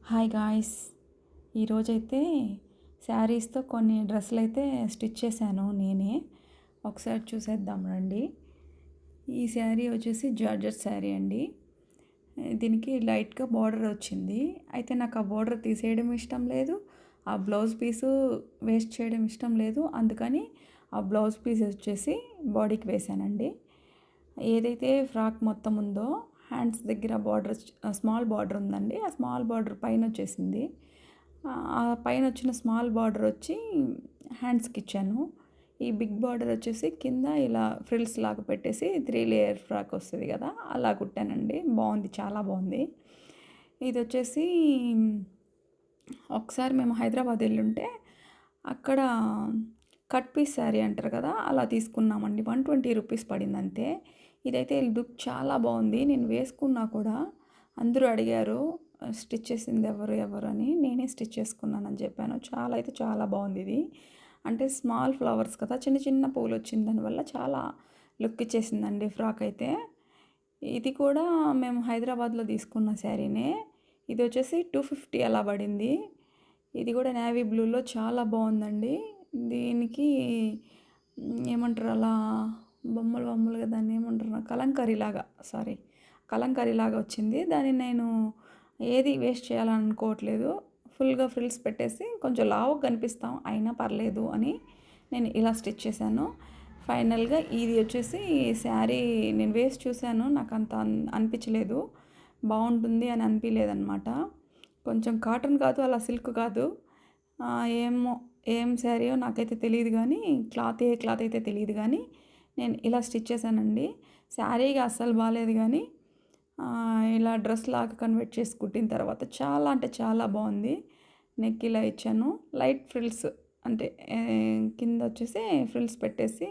Hi guys. ఈరోజైతే శారీస్తో కొన్ని డ్రెస్సులు అయితే స్టిచ్ చేశాను నేనే. ఒకసారి చూసేద్దాం రండి. ఈ శారీ వచ్చేసి జార్జెట్ శారీ అండి. దీనికి లైట్గా బార్డర్ వచ్చింది. అయితే నాకు ఆ బార్డర్ తీసేయడం ఇష్టం లేదు, ఆ బ్లౌజ్ పీసు వేస్ట్ చేయడం ఇష్టం లేదు. అందుకని ఆ బ్లౌజ్ పీస్ వచ్చేసి బాడీకి వేసానండి. ఏదైతే ఫ్రాక్ మొత్తం ఉందో హ్యాండ్స్ దగ్గర బార్డర్ స్మాల్ బార్డర్ ఉందండి. ఆ స్మాల్ బార్డర్ పైన వచ్చేసింది. ఆ పైన వచ్చిన స్మాల్ బార్డర్ వచ్చి హ్యాండ్స్కి ఇచ్చాను. ఈ బిగ్ బార్డర్ వచ్చేసి కింద ఇలా ఫ్రిల్స్ లాగా పెట్టేసి 3 లేయర్ ఫ్రాక్ వస్తుంది కదా, అలా కుట్టానండి. బాగుంది, చాలా బాగుంది. ఇది వచ్చేసి ఒకసారి మేము హైదరాబాద్ వెళ్ళుంటే అక్కడ కట్ పీస్ శారీ అంటారు కదా, అలా తీసుకున్నామండి. 120 రూపీస్ పడింది అంతే. ఇదైతే లుక్ చాలా బాగుంది. నేను వేసుకున్నా కూడా అందరూ అడిగారు స్టిచ్ చేసింది ఎవరు ఎవరు అని. నేనే స్టిచ్ చేసుకున్నానని చెప్పాను. చాలా అయితే చాలా బాగుంది ఇది. అంటే స్మాల్ ఫ్లవర్స్ కదా, చిన్న చిన్న పూలు వచ్చింది, దానివల్ల చాలా లుక్ ఇచ్చేసిందండి ఫ్రాక్ అయితే. ఇది కూడా మేము హైదరాబాద్లో తీసుకున్న శారీనే. ఇది వచ్చేసి 250 అలా పడింది. ఇది కూడా నేవీ బ్లూలో చాలా బాగుందండి. దీనికి ఏమంటారు, అలా బొమ్మలు బొమ్మలుగా దాన్ని ఏమంటారు, కలంకరీలాగా వచ్చింది. దాన్ని నేను ఏది వేస్ట్ చేయాలని అనుకోవట్లేదు. ఫుల్గా ఫ్రిల్స్ పెట్టేసి కొంచెం లావుగా కనిపిస్తాం అయినా పర్లేదు అని నేను ఇలా స్టిచ్ చేశాను. ఫైనల్గా ఇది వచ్చేసి శారీ నేను వేసి చూశాను, నాకు అంత అనిపించలేదు, బాగుంటుంది అని అనిపించలేదన్నమాట. కొంచెం కాటన్ కాదు, అలా సిల్క్ కాదు. ఏమో ఏం శారీయో నాకైతే తెలియదు, కానీ ఏ క్లాత్ అయితే తెలియదు, కానీ నేను ఇలా స్టిచ్ చేశానండి. శారీగా అస్సలు బాగాలేదు, కానీ ఇలా డ్రెస్ లాగా కన్వర్ట్ చేసి కుట్టిన తర్వాత చాలా అంటే చాలా బాగుంది. నెక్ ఇలా ఇచ్చాను, లైట్ ఫ్రిల్స్ అంటే కింద వచ్చేసి ఫ్రిల్స్ పెట్టేసి